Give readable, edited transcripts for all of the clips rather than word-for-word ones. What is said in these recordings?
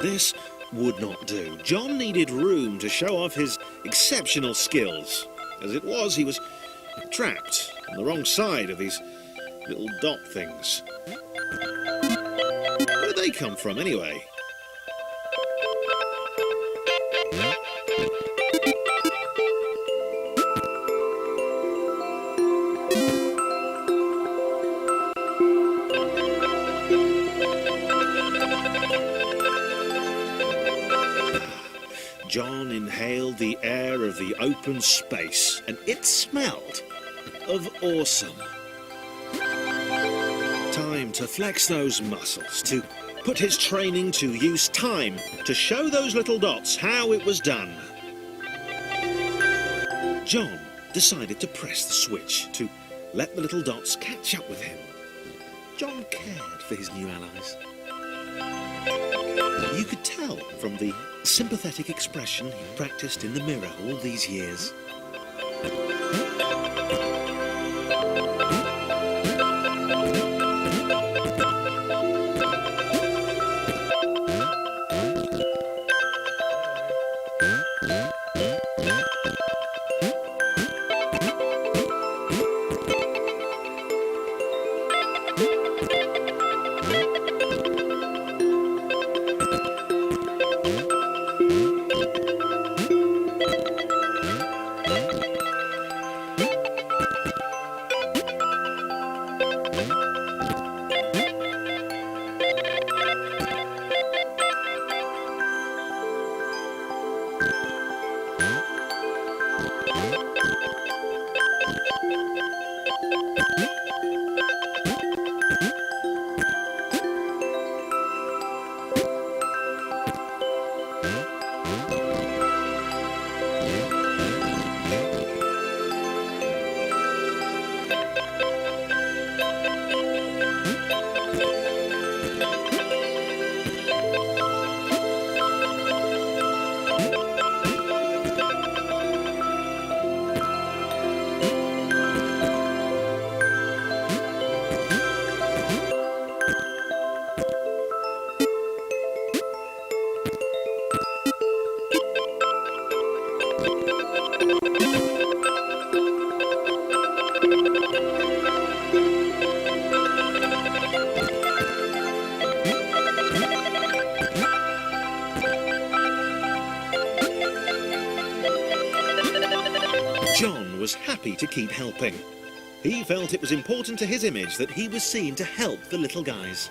This would not do. John needed room to show off his exceptional skills. As it was, he was trapped on the wrong side of these little dot things. Where did they come from, anyway? John inhaled the air of the open space, and it smelled of awesome. Time to flex those muscles, to put his training to use, time to show those little dots how it was done. John decided to press the switch, to let the little dots catch up with him. John cared for his new allies. You could tell from the sympathetic expression he practiced in the mirror all these years. John was happy to keep helping. He felt it was important to his image that he was seen to help the little guys.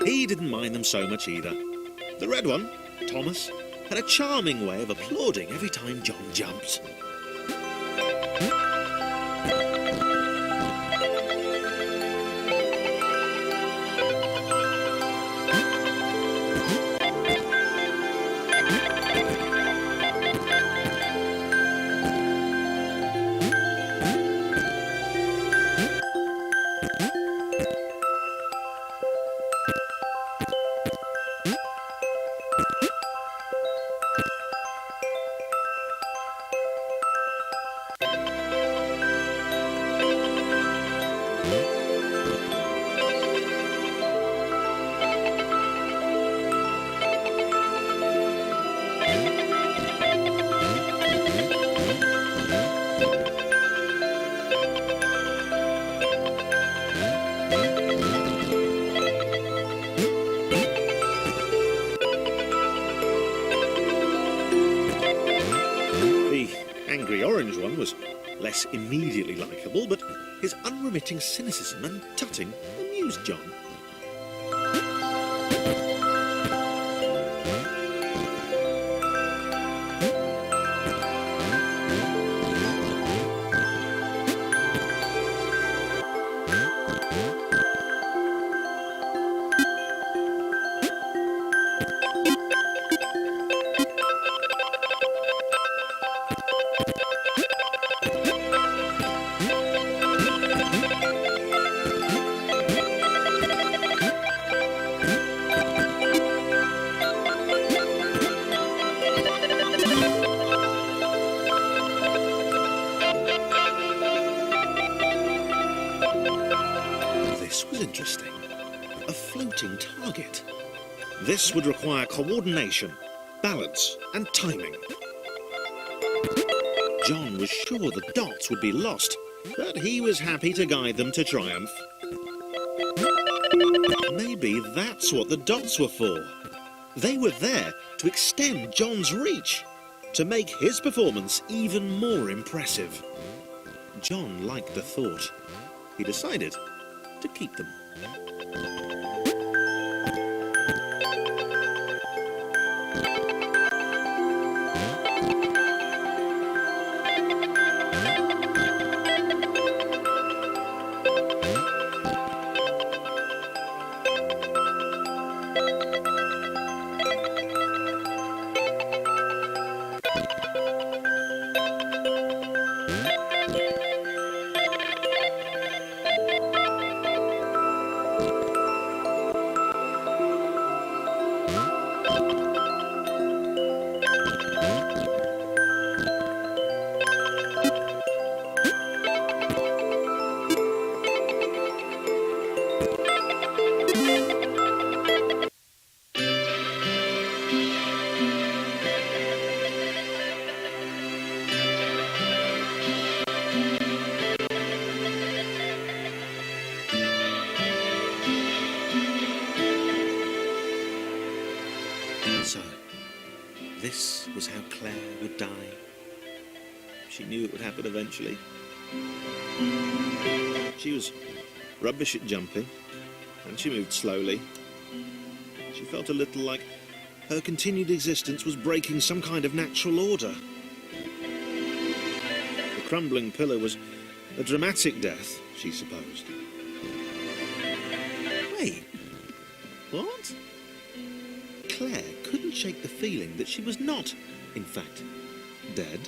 He didn't mind them so much either. The red one, Thomas, had a charming way of applauding every time John jumped. The orange one was less immediately likeable, but his unremitting cynicism and tutting amused John. This was interesting. A floating target. This would require coordination, balance, and timing. John was sure the dots would be lost, but he was happy to guide them to triumph. Maybe that's what the dots were for. They were there to extend John's reach, to make his performance even more impressive. John liked the thought. He decided to keep them. So, this was how Claire would die. She knew it would happen eventually. She was rubbish at jumping, and she moved slowly. She felt a little like her continued existence was breaking some kind of natural order. The crumbling pillar was a dramatic death, she supposed. Wait, what? Claire couldn't shake the feeling that she was not, in fact, dead.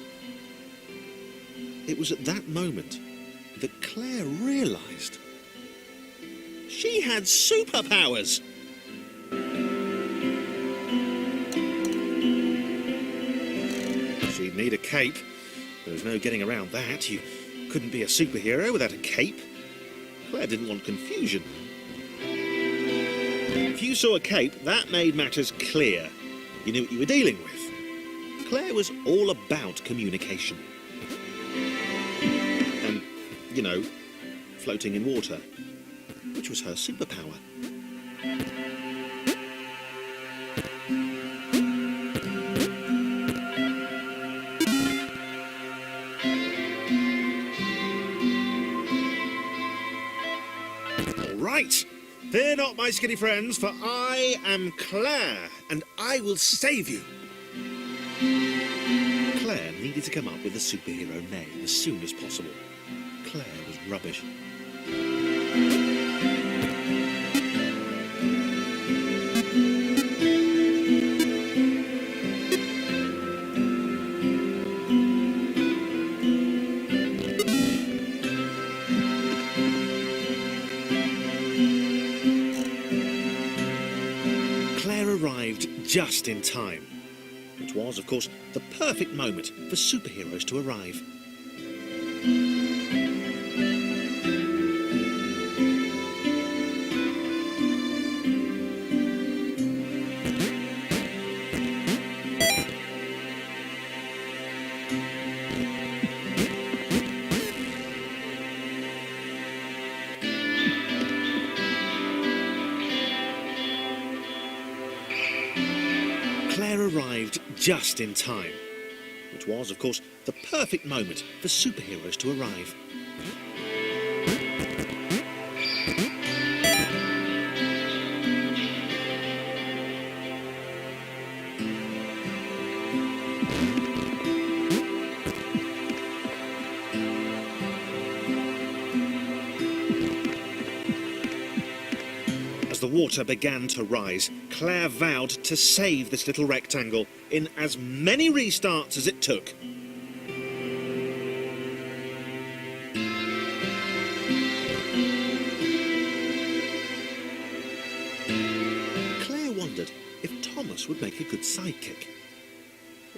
It was at that moment that Claire realised she had superpowers. She'd need a cape. There was no getting around that. You couldn't be a superhero without a cape. Claire didn't want confusion. If you saw a cape, that made matters clear. You knew what you were dealing with. Claire was all about communication. And, you know, floating in water, which was her superpower. All right. Fear not, my skinny friends, for I am Claire, and I will save you. Claire needed to come up with a superhero name as soon as possible. Claire was rubbish. Arrived just in time. It was, of course, the perfect moment for superheroes to arrive. Claire arrived just in time. It It was, of course, the perfect moment for superheroes to arrive. As the water began to rise, Claire vowed to save this little rectangle in as many restarts as it took. Claire wondered if Thomas would make a good sidekick.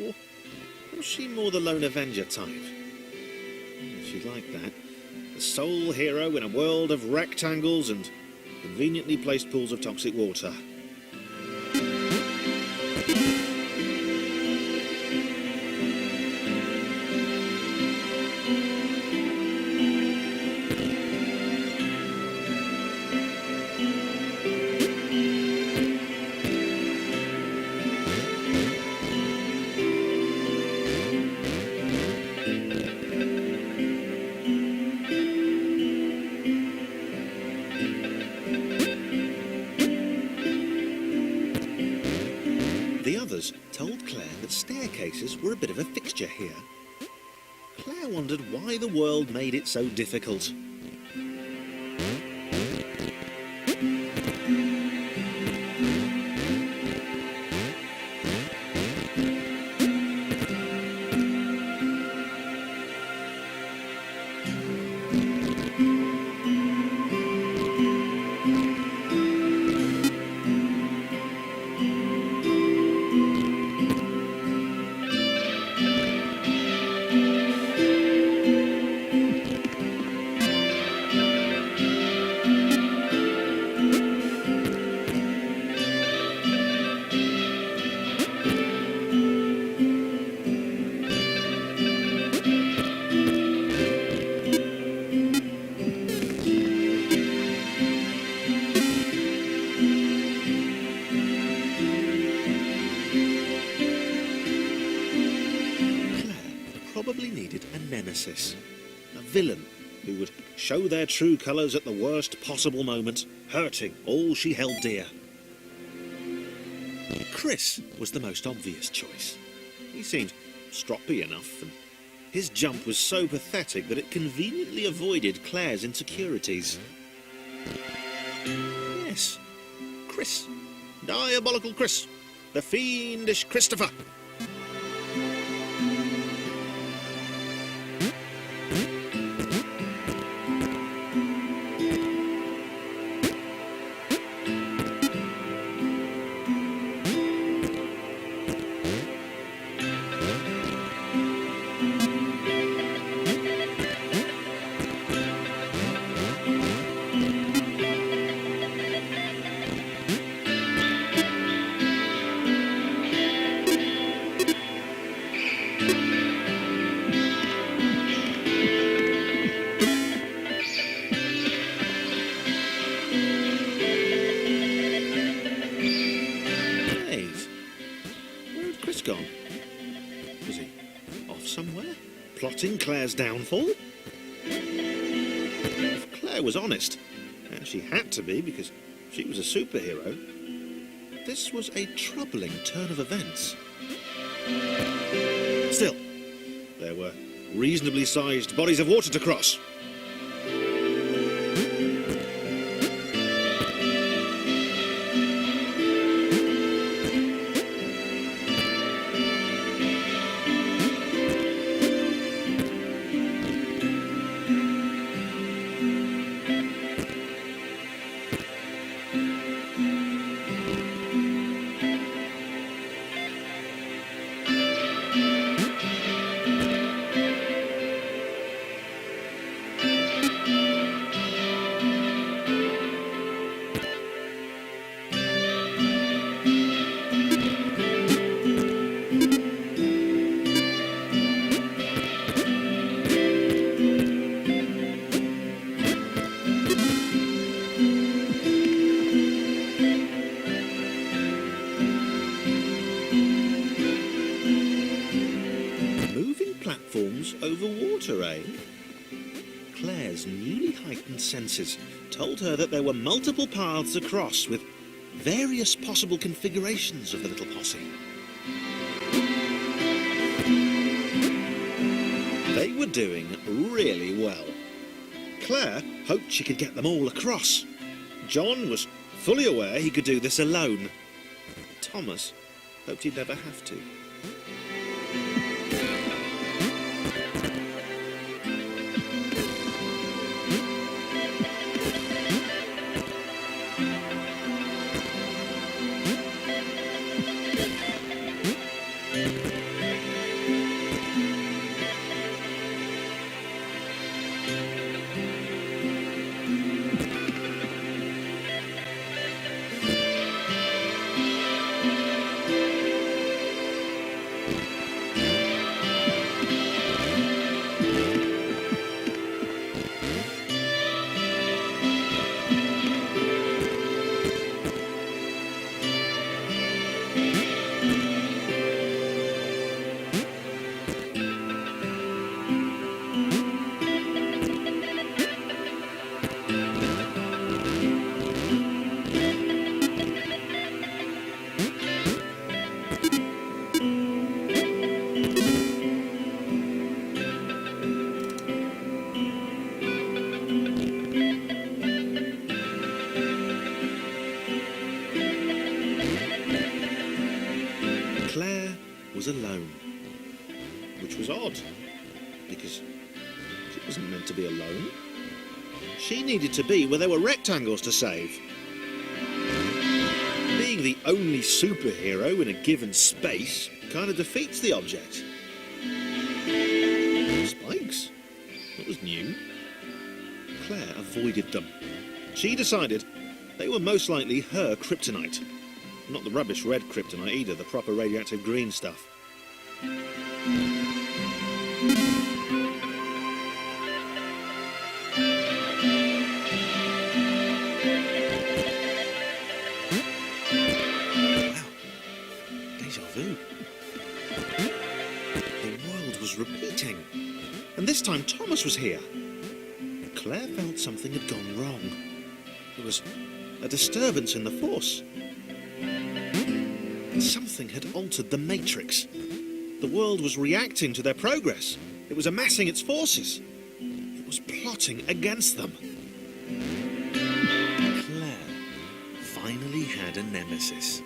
Or was she more the lone Avenger type? She liked that. The sole hero in a world of rectangles and conveniently placed pools of toxic water. The others told Claire that staircases were a bit of a fixture here. Claire wondered why the world made it so difficult. Probably needed a nemesis, a villain who would show their true colours at the worst possible moment, hurting all she held dear. Chris was the most obvious choice. He seemed stroppy enough, and his jump was so pathetic that it conveniently avoided Claire's insecurities. Yes, Chris. Diabolical Chris. The fiendish Christopher. Gone? Was he off somewhere, plotting Claire's downfall? If Claire was honest, and she had to be because she was a superhero, this was a troubling turn of events. Still, there were reasonably sized bodies of water to cross. water, eh? Claire's newly heightened senses told her that there were multiple paths across with various possible configurations of the little posse. They were doing really well. Claire hoped she could get them all across. John was fully aware he could do this alone. Thomas hoped he'd never have to. Claire was alone, which was odd, because she wasn't meant to be alone. She needed to be where there were rectangles to save. Being the only superhero in a given space kind of defeats the object. Spikes? That was new. Claire avoided them. She decided they were most likely her kryptonite. Not the rubbish red kryptonite either, the proper radioactive green stuff. Wow, déjà vu. The world was repeating, and this time Thomas was here. Claire felt something had gone wrong. There was a disturbance in the force. Something had altered the matrix. The world was reacting to their progress. It was amassing its forces. It was plotting against them. Claire finally had a nemesis.